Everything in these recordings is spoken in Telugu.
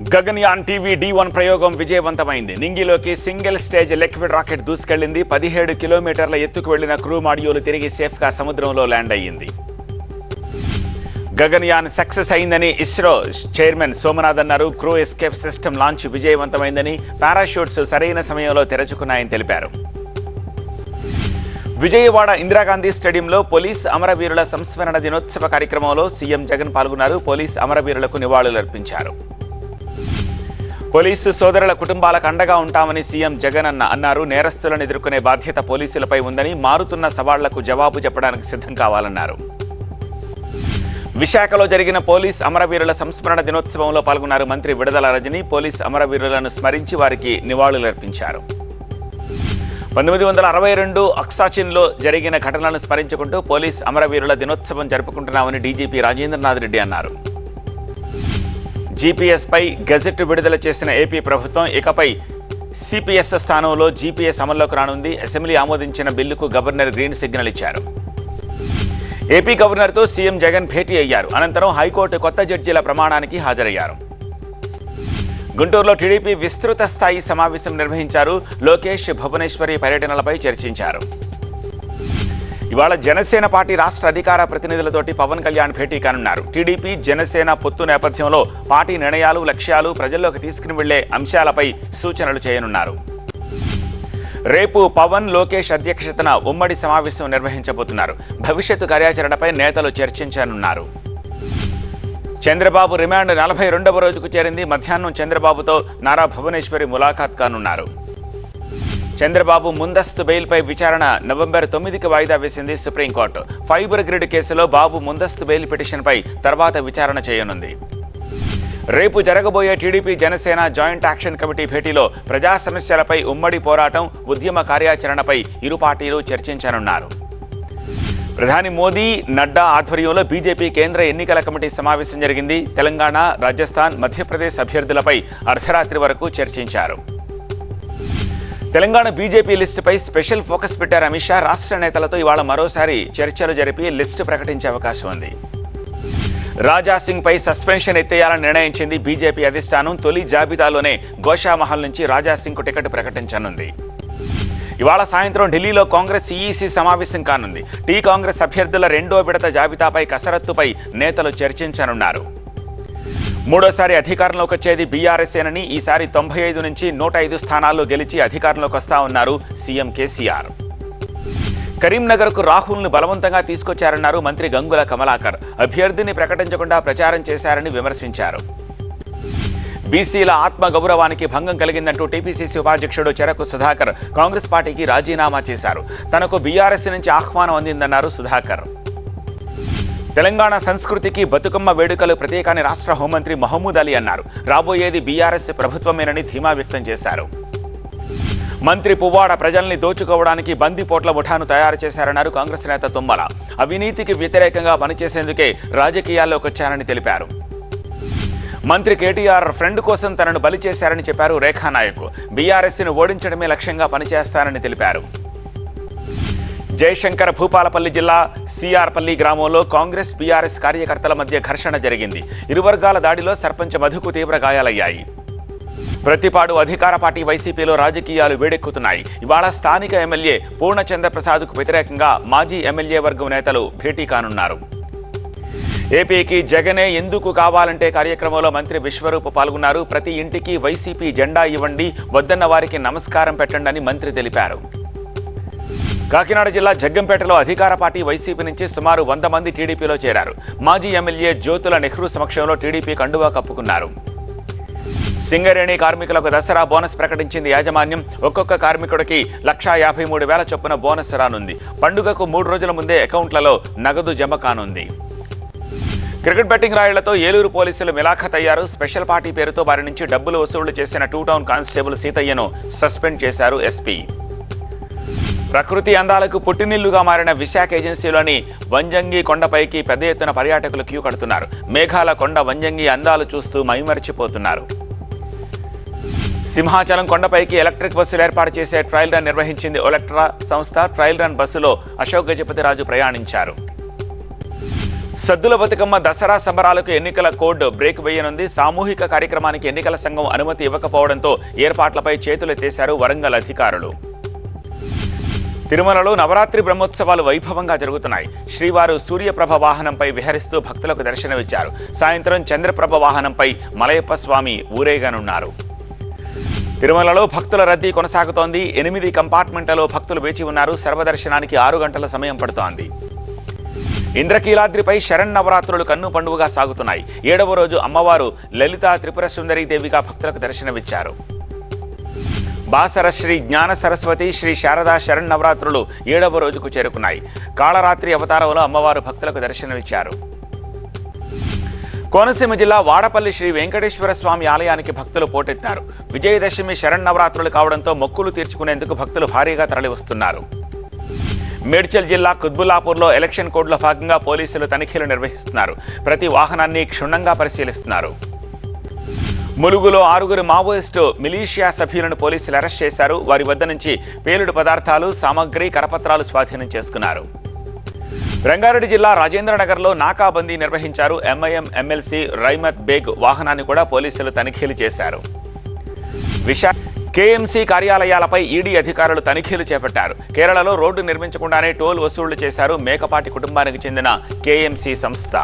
గగన్యాన్ టీవీ D1 ప్రయోగం విజయవంతమైంది. నింగిలోకి సింగిల్ స్టేజ్ లిక్విడ్ రాకెట్ దూసుకెళ్లింది. 17 కిలోమీటర్ల ఎత్తుకు వెళ్లిన క్రూ మాడ్యూల్ తిరిగి సేఫ్గా సముద్రంలో ల్యాండ్ అయ్యింది. గగన్యాన్ సక్సెస్ అయిందని ఇస్రో చైర్మన్ సోమనాథ్ అన్నారు. క్రూ ఎస్కేప్ సిస్టమ్ లాంచ్ విజయవంతమైందని, పారాషూట్స్ సరైన సమయంలో తెరచుకున్నాయని తెలిపారు. విజయవాడ ఇందిరాగాంధీ స్టేడియంలో పోలీస్ అమరవీరుల సంస్మరణ దినోత్సవ కార్యక్రమంలో సీఎం జగన్ పాల్గొన్నారు. పోలీస్ అమరవీరులకు నివాళులర్పించారు. పోలీసు సోదరుల కుటుంబాలకు అండగా ఉంటామని సీఎం జగన్ అన్నారు. నేరస్తులను ఎదుర్కొనే బాధ్యత పోలీసులపై ఉందని, మారుతున్న సవాళ్లకు జవాబు చెప్పడానికి సిద్ధం కావాలన్నారు. విశాఖలో జరిగిన పోలీస్ అమరవీరుల సంస్మరణ దినోత్సవంలో పాల్గొన్నారు మంత్రి విడుదల రజని. పోలీస్ అమరవీరులను స్మరించి వారికి నివాళులర్పించారు. 1962 అక్సాచిన్లో జరిగిన ఘటనలను స్మరించుకుంటూ పోలీస్ అమరవీరుల దినోత్సవం జరుపుకుంటున్నామని డీజీపీ రాజేంద్రనాథ్ రెడ్డి అన్నారు. జీపీఎస్పై గెజెట్ విడుదల చేసిన ఏపీ ప్రభుత్వం ఇకపై సిపిఎస్ స్థానంలో జీపీఎస్ అమల్లోకి రానుంది. అసెంబ్లీ ఆమోదించిన బిల్లుకు గవర్నర్ గ్రీన్ సిగ్నల్ ఇచ్చారు. ఏపీ గవర్నర్తో సీఎం జగన్ భేటీ అయ్యారు. అనంతరం హైకోర్టు కొత్త జడ్జీల ప్రమాణానికి హాజరయ్యారు. గుంటూరులో టీడీపీ విస్తృత స్థాయి సమావేశం నిర్వహించారు. లోకేష్, భువనేశ్వరి పర్యటనలపై చర్చించారు. ఇవాళ జనసేన పార్టీ రాష్ట్ర అధికార ప్రతినిధులతోటి పవన్ కళ్యాణ్ భేటీ కానున్నారు. టీడీపీ జనసేన పొత్తు నేపథ్యంలో పార్టీ నిర్ణయాలు, లక్ష్యాలు ప్రజల్లోకి తీసుకుని వెళ్లే అంశాలపై సూచనలు చేయనున్నారు. రేపు పవన్, లోకేష్ అధ్యక్షతన ఉమ్మడి సమావేశం నిర్వహించబోతున్నారు. భవిష్యత్తు కార్యాచరణపై నేతలు చర్చించనున్నారు. చంద్రబాబు రిమాండ్ 42వ రోజుకు చేరింది. మధ్యాహ్నం చంద్రబాబుతో నారా భువనేశ్వరి ములాఖాత్ కానున్నారు. చంద్రబాబు ముందస్తు బెయిల్పై విచారణ నవంబర్ 9కి వాయిదా వేసింది సుప్రీంకోర్టు. ఫైబర్ గ్రిడ్ కేసులో బాబు ముందస్తు బెయిల్ పిటిషన్పై తర్వాత విచారణ చేయనుంది. రేపు జరగబోయే TDP Janasena joint action committee భేటీలో ప్రజా సమస్యలపై ఉమ్మడి పోరాటం, ఉద్యమ కార్యాచరణపై ఇరు పార్టీలు చర్చించనున్నారు. ప్రధాని మోదీ, నడ్డా ఆధ్వర్యంలో బీజేపీ కేంద్ర ఎన్నికల కమిటీ సమావేశం జరిగింది. తెలంగాణ, రాజస్థాన్, మధ్యప్రదేశ్ అభ్యర్థులపై అర్ధరాత్రి వరకు చర్చించారు. తెలంగాణ బీజేపీ లిస్టుపై స్పెషల్ ఫోకస్ పెట్టారు అమిత్ షా. రాష్ట్ర నేతలతో ఇవాళ మరోసారి చర్చలు జరిపి లిస్టు ప్రకటించే అవకాశం ఉంది. రాజాసింగ్ పై సస్పెన్షన్ ఎత్తేయాలని నిర్ణయించింది బీజేపీ అధిష్టానం. తొలి జాబితాలోనే గోషామహల్ నుంచి రాజాసింగ్కు టికెట్ ప్రకటించనుంది. ఇవాళ సాయంత్రం ఢిల్లీలో కాంగ్రెస్ ఈఈసీ సమావేశం కానుంది. టీ కాంగ్రెస్ అభ్యర్థుల రెండో విడత జాబితాపై కసరత్తుపై నేతలు చర్చించనున్నారు. మూడోసారి అధికారంలోకి వచ్చేది బీఆర్ఎస్ఏనని, ఈసారి 95 నుంచి 105 స్థానాల్లో గెలిచి అధికారంలోకి వస్తా ఉన్నారు సీఎం కేసీఆర్. కరీంనగర్కు రాహుల్ను బలవంతంగా తీసుకొచ్చారన్నారు మంత్రి గంగుల కమలాకర్. అభ్యర్థిని ప్రకటించకుండా ప్రచారం చేశారని విమర్శించారు. బీసీల ఆత్మగౌరవానికి భంగం కలిగిందంటూ టీపీసీసీ ఉపాధ్యక్షుడు చెరకు సుధాకర్ కాంగ్రెస్ పార్టీకి రాజీనామా చేశారు. తనకు బీఆర్ఎస్ నుంచి ఆహ్వానం అందిందన్నారు సుధాకర్. తెలంగాణ సంస్కృతికి బతుకమ్మ వేడుకలు ప్రత్యేకాన్ని రాష్ట్ర హోంమంత్రి మహమూద్ అలీ అన్నారు. రాబోయేది బీఆర్ఎస్ ప్రభుత్వమేనని ధీమా వ్యక్తం చేశారు. మంత్రి పువ్వాడ ప్రజల్ని దోచుకోవడానికి బందిపోట్ల ముఠాను తయారు చేశారన్నారు కాంగ్రెస్ నేత తుమ్మల. అవినీతికి వ్యతిరేకంగా పనిచేసేందుకే రాజకీయాల్లోకి వచ్చారని తెలిపారు. మంత్రి కేటీఆర్ ఫ్రెండ్ కోసం తనను బలి చేశారని చెప్పారు రేఖానాయక్. బీఆర్ఎస్ను ఓడించడమే లక్ష్యంగా పనిచేస్తారని తెలిపారు. జయశంకర్ భూపాలపల్లి జిల్లా సిఆర్పల్లి గ్రామంలో కాంగ్రెస్ బీఆర్ఎస్ కార్యకర్తల మధ్య ఘర్షణ జరిగింది. ఇరు వర్గాల దాడిలో సర్పంచ్ మధుకు తీవ్ర గాయాలయ్యాయి. ప్రతిపాడు అధికార పార్టీ వైసీపీలో రాజకీయాలు వేడెక్కుతున్నాయి. ఇవాళ స్థానిక ఎమ్మెల్యే పూర్ణచంద్రప్రసాద్కు వ్యతిరేకంగా మాజీ ఎమ్మెల్యే వర్గం నేతలు భేటీ కానున్నారు. ఏపీకి జగనే ఎందుకు కావాలంటే కార్యక్రమంలో మంత్రి విశ్వరూప్ పాల్గొన్నారు. ప్రతి ఇంటికి వైసీపీ జెండా ఇవ్వండి, వద్దన్న వారికి నమస్కారం పెట్టండి అని మంత్రి తెలిపారు. కాకినాడ జిల్లా జగ్గంపేటలో అధికార పార్టీ వైసీపీ నుంచి సుమారు 100 మంది టీడీపీలో చేరారు. మాజీ ఎమ్మెల్యే జ్యోతుల నెహ్రూ సమక్షంలో టీడీపీ కండువా కప్పుకున్నారు. సింగరేణి కార్మికులకు దసరా బోనస్ ప్రకటించింది యాజమాన్యం. ఒక్కొక్క కార్మికుడికి 1,53,000 చొప్పున బోనస్ రానుంది. పండుగకు 3 రోజుల ముందే అకౌంట్లలో నగదు జమ కానుంది. క్రికెట్ బెట్టింగ్ రాయుళ్లతో ఏలూరు పోలీసులు మిలాఖత్ అయ్యారు. స్పెషల్ పార్టీ పేరుతో వారి నుంచి డబ్బులు వసూళ్లు చేసిన 2 టౌన్ కానిస్టేబుల్ సీతయ్యను సస్పెండ్ చేశారు ఎస్పీ. ప్రకృతి అందాలకు పుట్టినిల్లుగా మారిన విశాఖ ఏజెన్సీలోని వంజంగి కొండపైకి పెద్ద ఎత్తున పర్యాటకులు క్యూ కడుతున్నారు. మేఘాల కొండ వంజంగి అందాలు చూస్తూ మైమరిచిపోతున్నారు. సింహాచలం కొండపైకి ఎలక్ట్రిక్ బస్సులు ఏర్పాటు చేసే ట్రయల్ రన్ నిర్వహించింది ఒలెక్ట్రా సంస్థ. ట్రయల్ రన్ బస్సులో అశోక్ గజపతిరాజు ప్రయాణించారు. సద్దుల బతుకమ్మ దసరా సంబరాలకు ఎన్నికల కోడ్ బ్రేక్ వేయనుంది. సామూహిక కార్యక్రమానికి ఎన్నికల సంఘం అనుమతి ఇవ్వకపోవడంతో ఏర్పాట్లపై చేతులెత్తేశారు వరంగల్ అధికారులు. తిరుమలలో నవరాత్రి బ్రహ్మోత్సవాలు వైభవంగా జరుగుతున్నాయి. శ్రీవారు సూర్యప్రభ వాహనంపై విహరిస్తూ భక్తులకు దర్శనమిచ్చారు. సాయంత్రం చంద్రప్రభ వాహనంపై మలయప్ప స్వామి ఊరేగనున్నారు. తిరుమలలో భక్తుల రద్దీ కొనసాగుతోంది. 8 కంపార్ట్మెంట్లలో భక్తులు వేచి ఉన్నారు. సర్వదర్శనానికి 6 గంటల సమయం పడుతోంది. ఇంద్రకీలాద్రిపై శరన్నవరాత్రులు కన్ను పండుగగా సాగుతున్నాయి. 7వ రోజు అమ్మవారు లలితా త్రిపుర సుందరీ దేవిగా భక్తులకు దర్శనమిచ్చారు. బాసర శ్రీ జ్ఞాన సరస్వతి శ్రీ శారదా శరన్నవరాత్రులు 7వ రోజుకు చేరుకున్నాయి. కాళరాత్రి అవతారంలో అమ్మవారు భక్తులకు దర్శనమిచ్చారు. కోనసీమ జిల్లా వాడపల్లి శ్రీ వెంకటేశ్వర స్వామి ఆలయానికి భక్తులు పోటెత్తారు. విజయదశమి శరన్నవరాత్రులు కావడంతో మొక్కులు తీర్చుకునేందుకు భక్తులు భారీగా తరలివస్తున్నారు. మేడ్చల్ జిల్లా కుత్బుల్లాపూర్లో ఎలక్షన్ కోడ్లో భాగంగా పోలీసులు తనిఖీలు నిర్వహిస్తున్నారు. ప్రతి వాహనాన్ని క్షుణ్ణంగా పరిశీలిస్తున్నారు. ములుగులో 6 మావోయిస్టు మిలీషియా సభ్యులను పోలీసులు అరెస్ట్ చేశారు. వారి వద్ద నుంచి పేలుడు పదార్థాలు, సామగ్రి, కరపత్రాలు స్వాధీనం చేసుకున్నారు. రంగారెడ్డి జిల్లా రాజేంద్రనగర్లో నాకాబందీ నిర్వహించారు. ఎంఐఎం ఎమ్మెల్సీ రైమత్ బేగ్ వాహనాన్ని కూడా పోలీసులు తనిఖీలు చేశారు. కేఎంసీ కార్యాలయాలపై ఈడీ అధికారులు తనిఖీలు చేపట్టారు. కేరళలో రోడ్డు నిర్మించకుండానే టోల్ వసూళ్లు చేశారు మేకపాటి కుటుంబానికి చెందిన కేఎంసీ సంస్థ.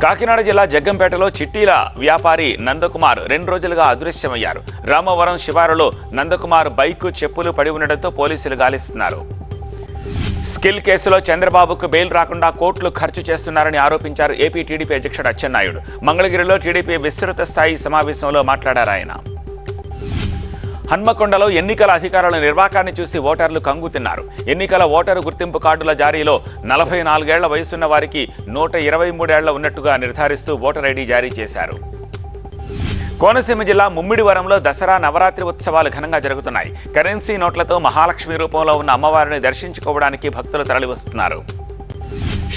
కాకినాడ జిల్లా జగ్గంపేటలో చిట్టీల వ్యాపారి నందకుమార్ 2 రోజులుగా అదృశ్యమయ్యారు. రామవరం శివారులో నందకుమార్ బైకు, చెప్పులు పడి ఉండడంతో పోలీసులు గాలిస్తున్నారు. స్కిల్ కేసులో చంద్రబాబుకు బెయిల్ రాకుండా కోట్లు ఖర్చు చేస్తున్నారని ఆరోపించారు ఏపీ టీడీపీ అధ్యక్షుడు అచ్చెన్నాయుడు. మంగళగిరిలో టీడీపీ విస్తృత స్థాయి సమావేశంలో మాట్లాడారు ఆయన. హన్మకొండలో ఎన్నికల అధికారుల నిర్వాకాన్ని చూసి ఓటర్లు కంగుతిన్నారు. ఎన్నికల ఓటరు గుర్తింపు కార్డుల జారీలో 44 ఏళ్ల వయసున్న వారికి 123 ఏళ్ల ఉన్నట్టుగా నిర్ధారిస్తూ ఓటర్ ఐడి జారీ చేశారు. కోనసీమ జిల్లా ముమ్మిడివరంలో దసరా నవరాత్రి ఉత్సవాలు ఘనంగా జరుగుతున్నాయి. కరెన్సీ నోట్లతో మహాలక్ష్మి రూపంలో ఉన్న అమ్మవారిని దర్శించుకోవడానికి భక్తులు తరలివస్తున్నారు.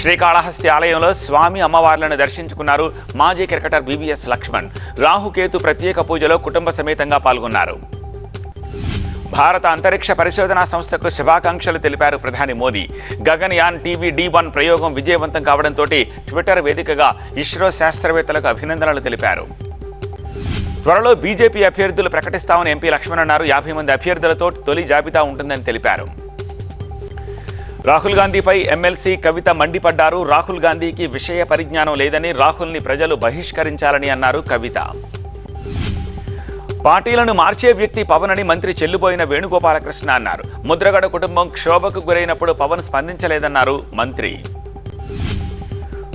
శ్రీకాళహస్తి ఆలయంలో స్వామి అమ్మవార్లను దర్శించుకున్నారు మాజీ క్రికెటర్ బీవీఎస్ లక్ష్మణ్. రాహుకేతు ప్రత్యేక పూజలో కుటుంబ సమేతంగా పాల్గొన్నారు. భారత అంతరిక్ష పరిశోధనా సంస్థకు శుభాకాంక్షలు తెలిపారు ప్రధాని మోదీ. గగన్యాన్ టీవీ D1 ప్రయోగం విజయవంతం కావడంతో ట్విట్టర్ వేదికగా ఇస్రో శాస్త్రవేత్తలకు అభినందనలు తెలిపారు. త్వరలో బీజేపీ అభ్యర్థులు ప్రకటిస్తామని ఎంపీ లక్ష్మణ్ అన్నారు. 50 మంది అభ్యర్థులతో తొలి జాబితా ఉంటుందని తెలిపారు. రాహుల్ గాంధీపై ఎమ్మెల్సీ కవిత మండిపడ్డారు. రాహుల్ గాంధీకి విషయ పరిజ్ఞానం లేదని, రాహుల్ని ప్రజలు బహిష్కరించాలని అన్నారు కవిత. పార్టీలను మార్చే వ్యక్తి పవన్ అని మంత్రి చెల్లుబోయిన వేణుగోపాలకృష్ణ అన్నారు. ముద్రగడ కుటుంబం క్షోభకు గురైనప్పుడు పవన్ స్పందించలేదన్నారు మంత్రి.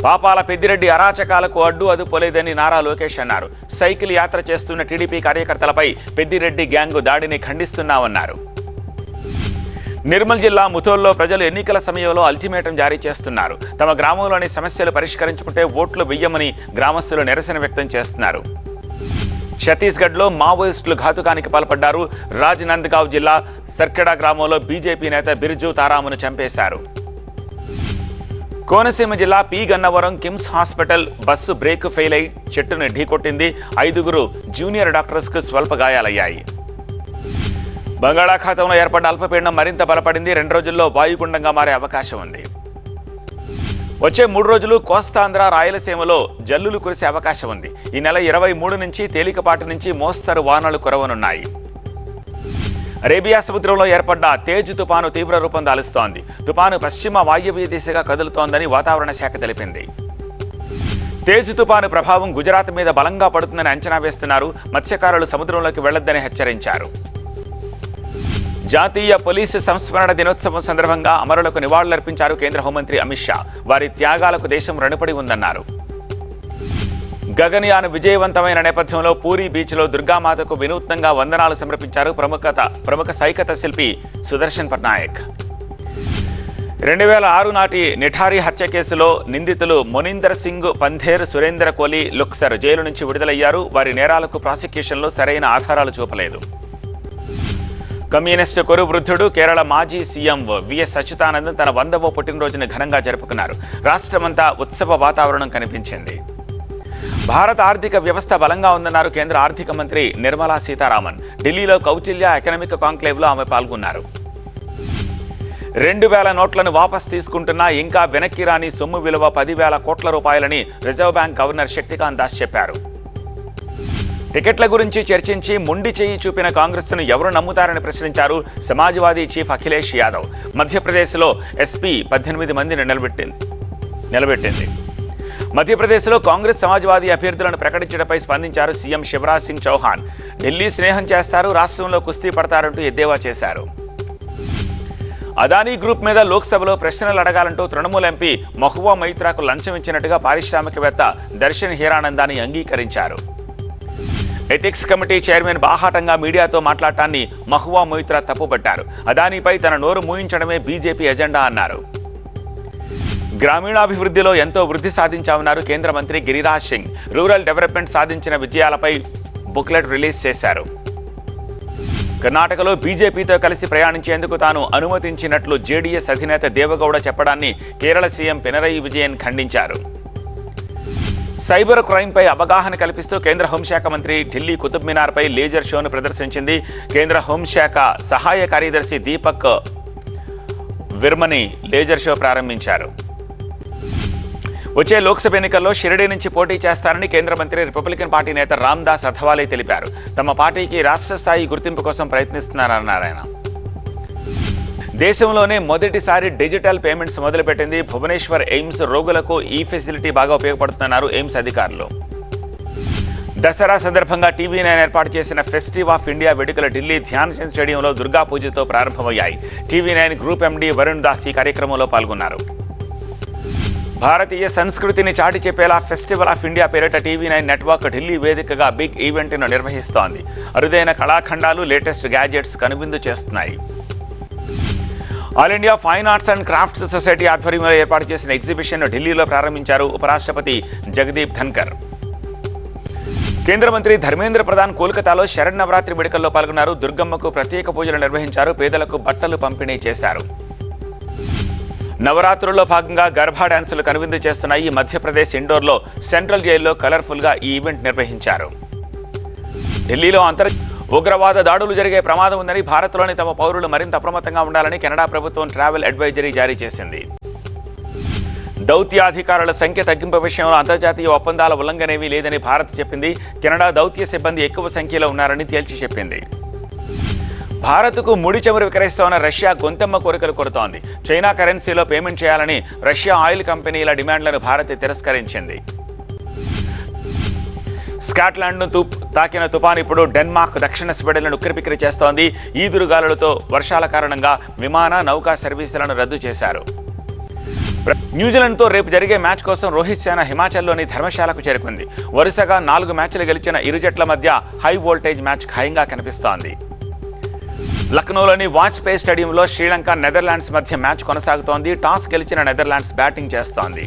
పాపాల పెద్దిరెడ్డి అరాచకాలకు అడ్డు అదుపోలేదని నారా లోకేష్ అన్నారు. సైకిల్ యాత్ర చేస్తున్న టీడీపీ కార్యకర్తలపై పెద్దిరెడ్డి గ్యాంగు దాడిని ఖండిస్తున్నామన్నారు. నిర్మల్ జిల్లా ముథోల్లో ప్రజలు ఎన్నికల సమయంలో అల్టిమేటం జారీ చేస్తున్నారు. తమ గ్రామంలోని సమస్యలు పరిష్కరించుకుంటే ఓట్లు వెయ్యమని గ్రామస్తులు నిరసన వ్యక్తం చేస్తున్నారు. ఛత్తీస్గఢ్లో మావోయిస్టులు ఘాతుకానికి పాల్పడ్డారు. రాజ్నంద్గావ్ జిల్లా సర్కెడా గ్రామంలో బీజేపీ నేత బిర్జు తారామును చంపేశారు. కోనసీమ జిల్లా P Gannavaram KIMS hospital bus brake fail అయి చెట్టును ఢీకొట్టింది. 5 జూనియర్ డాక్టర్స్కు స్వల్ప గాయాలయ్యాయి. బంగాళాఖాతంలో ఏర్పడ్డ అల్పపీడనం మరింత బలపడింది. 2 రోజుల్లో వాయుగుండంగా మారే అవకాశం ఉంది. వచ్చే 3 రోజులు కోస్తాంధ్ర, రాయలసీమలో జల్లులు కురిసే అవకాశం ఉంది. ఈ నెల 23 నుంచి తేలికపాటి నుంచి మోస్తరు వానలు కురవనున్నాయి. అరేబియా సముద్రంలో ఏర్పడ్డ తేజ్ తుపాను తీవ్ర రూపం దాలుస్తోంది. తుపాను పశ్చిమ వాయువ్య దిశగా కదులుతోందని వాతావరణ శాఖ తెలిపింది. తేజ్ తుపాను ప్రభావం గుజరాత్ మీద బలంగా పడుతుందని అంచనా వేస్తున్నారు. మత్స్యకారులు సముద్రంలోకి వెళ్లొద్దని హెచ్చరించారు. జాతీయ పోలీసు సంస్మరణ దినోత్సవం సందర్భంగా అమరులకు నివాళులర్పించారు కేంద్ర హోంమంత్రి అమిత్ షా. వారి త్యాగాలకు దేశం రుణపడి ఉందన్నారు. గగన్యాన్ విజయవంతమైన నేపథ్యంలో పూరీ బీచ్లో దుర్గామాతకు వినూత్నంగా వందనాలు సమర్పించారు ప్రముఖ సైకత శిల్పి సుదర్శన్ పట్నాయక్. 2006 నాటి నిఠారీ హత్య కేసులో నిందితులు మొనిందర్ సింగ్, పంధేర్, సురేందర్ కోలి లుక్సర్ జైలు నుంచి విడుదలయ్యారు. వారి నేరాలకు ప్రాసిక్యూషన్లో సరైన ఆధారాలు చూపలేదు. కమ్యూనిస్టు కొరు వృద్ధుడు కేరళ మాజీ సీఎం విఎస్ అచ్యుతానందన్ తన 100వ పుట్టినరోజును ఘనంగా జరుపుకున్నారు. రాష్ట్రమంతా ఉత్సవ వాతావరణం కనిపించింది. భారత ఆర్థిక వ్యవస్థ బలంగా ఉందన్నారు కేంద్ర ఆర్థిక మంత్రి నిర్మలా సీతారామన్. ఢిల్లీలో కౌటిల్య ఎకనామిక్ కాంక్లేవ్లో ఆమె పాల్గొన్నారు. 2,000 నోట్లను వాపస్ తీసుకుంటున్నా ఇంకా వెనక్కి రాని సొమ్ము విలువ 10,000 కోట్ల రూపాయలని reserve bank governor Shaktikant Das చెప్పారు. టికెట్ల గురించి చర్చించి మొండి చేయి చూపిన కాంగ్రెస్ను ఎవరు నమ్ముతారని ప్రశ్నించారు సమాజ్వాదీ చీఫ్ అఖిలేష్ యాదవ్. మధ్యప్రదేశ్లో ఎస్పీ 18 మందిని నిలబెట్టింది. మధ్యప్రదేశ్లో కాంగ్రెస్ సమాజ్వాదీ అభ్యర్థులను ప్రకటించడంపై స్పందించారు సీఎం శివరాజ్ సింగ్ చౌహాన్. ఢిల్లీ స్నేహం చేస్తారు, రాష్ట్రంలో కుస్తీ పడతారంటూ ఎద్దేవా చేశారు. అదానీ గ్రూప్ మీద లోక్సభలో ప్రశ్నలు అడగాలంటూ తృణమూల్ ఎంపీ మహువా మొయిత్రాకు లంచం ఇచ్చినట్టుగా పారిశ్రామికవేత్త దర్శన్ హీరానందాని అంగీకరించారు. ఎథిక్స్ కమిటీ చైర్మన్ బాహాటంగా మీడియాతో మాట్లాడటాన్ని మహువా మొయిత్రా తప్పుపట్టారు. అదానీపై తన నోరు మూయించడమే బీజేపీ ఎజెండా అన్నారు. గ్రామీణాభివృద్ధిలో ఎంతో వృద్ధి సాధించామన్నారు కేంద్ర మంత్రి గిరిరాజ్ సింగ్. రూరల్ డెవలప్మెంట్ సాధించిన విజయాలపై బుక్లెట్ రిలీజ్ చేశారు. కర్ణాటకలో బీజేపీతో కలిసి ప్రయాణించేందుకు తాను అనుమతించినట్లు జేడీఎస్ అధినేత దేవగౌడ చెప్పడాన్ని కేరళ సీఎం పినరయి విజయన్ ఖండించారు. సైబర్ క్రైమ్పై అవగాహన కల్పిస్తూ కేంద్ర హోంశాఖ మంత్రి ఢిల్లీ కుతుబ్ మినార్పై లేజర్ షోను ప్రదర్శించింది. కేంద్ర హోంశాఖ సహాయ కార్యదర్శి దీపక్ విర్మని లేజర్ షో ప్రారంభించారు. వచ్చే లోక్సభ ఎన్నికల్లో షిరిడీ నుంచి పోటీ చేస్తారని కేంద్ర మంత్రి రిపబ్లికన్ పార్టీ నేత రామ్దాస్ అథవాలే తెలిపారు. తమ పార్టీకి రాష్ట్ర స్థాయి గుర్తింపు కోసం ప్రయత్నిస్తున్నారన్నారు ఆయన. దేశంలోనే మొదటిసారి డిజిటల్ పేమెంట్స్ మొదలుపెట్టింది భువనేశ్వర్ ఎయిమ్స్. రోగులకు ఈ ఫెసిలిటీ బాగా ఉపయోగపడుతున్నారు ఎయిమ్స్ అధికారులు. దసరా సందర్భంగా టీవీ9 ఏర్పాటు చేసిన ఫెస్టివ్ ఆఫ్ ఇండియా వేడుకలు ఢిల్లీ ధ్యాన్ చంద్ స్టేడియంలో దుర్గా పూజతో ప్రారంభమయ్యాయి. TV9 group MD Varun Das ఈ కార్యక్రమంలో పాల్గొన్నారు. భారతీయ సంస్కృతిని చాటి చెప్పేలా ఫెస్టివల్ ఆఫ్ ఇండియా పేరిట టీవీ9 నెట్వర్క్ ఢిల్లీ వేదికగా బిగ్ ఈవెంట్ను నిర్వహిస్తోంది. అరుదైన కళాఖండాలు, లేటెస్ట్ గ్యాడ్జెట్స్ కనువిందు చేస్తున్నాయి. All India fine arts and crafts society ఆధ్వర్యంలో ఏర్పాటు చేసిన ఎగ్జిబిషన్ను ఢిల్లీలో ప్రారంభించారు ఉపరాష్ట్రపతి జగదీప్ ధన్కర్. కేంద్ర మంత్రి ధర్మేంద్ర ప్రధాన్ కోల్కతాలో శరన్నవరాత్రి వేడుకల్లో పాల్గొన్నారు. దుర్గమ్మకు ప్రత్యేక పూజలు నిర్వహించారు. పేదలకు బట్టలు పంపిణీ చేశారు. నవరాత్రుల్లో భాగంగా గర్భా డాన్సులు కనువిందు చేస్తున్నాయి. మధ్యప్రదేశ్ ఇండోర్లో సెంట్రల్ జైల్లో కలర్ఫుల్గా ఈ ఈవెంట్ నిర్వహించారు. ఢిల్లీలో ఉగ్రవాద దాడులు జరిగే ప్రమాదం ఉందని భారత్లోని తమ పౌరులు మరింత అప్రమత్తంగా ఉండాలని కెనడా ప్రభుత్వం ట్రావెల్ అడ్వైజరీ జారీ చేసింది. దౌత్యాధికారుల సంఖ్య తగ్గింపు విషయంలో అంతర్జాతీయ ఒప్పందాల ఉల్లంఘనేమీ లేదని భారత్ చెప్పింది. కెనడా దౌత్య సిబ్బంది ఎక్కువ సంఖ్యలో ఉన్నారని తేల్చి చెప్పింది. భారత్కు ముడి చమురు విక్రయిస్తోన్న రష్యా గొంతెమ్మ కోరికలు కోరుతోంది. చైనా కరెన్సీలో పేమెంట్ చేయాలని రష్యా ఆయిల్ కంపెనీల డిమాండ్లను భారత్ తిరస్కరించింది. స్కాట్లాండ్ను తాకిన తుపాను ఇప్పుడు డెన్మార్క్ దక్షిణ స్వీడన్లను ఉక్కిరిబిక్కిరి చేస్తోంది. ఈదురుగాలులతో వర్షాల కారణంగా విమాన నౌకా సర్వీసులను రద్దు చేశారు. న్యూజిలాండ్తో రేపు జరిగే మ్యాచ్ కోసం రోహిత్ సేన హిమాచల్లోని ధర్మశాలకు చేరుకుంది. వరుసగా 4 మ్యాచ్లు గెలిచిన ఇరు జట్ల మధ్య హై వోల్టేజ్ మ్యాచ్ ఖాయంగా కనిపిస్తోంది. లక్నోలోని వాజ్పేయి స్టేడియంలో శ్రీలంక నెదర్లాండ్స్ మధ్య మ్యాచ్ కొనసాగుతోంది. టాస్ గెలిచిన నెదర్లాండ్స్ బ్యాటింగ్ చేస్తోంది.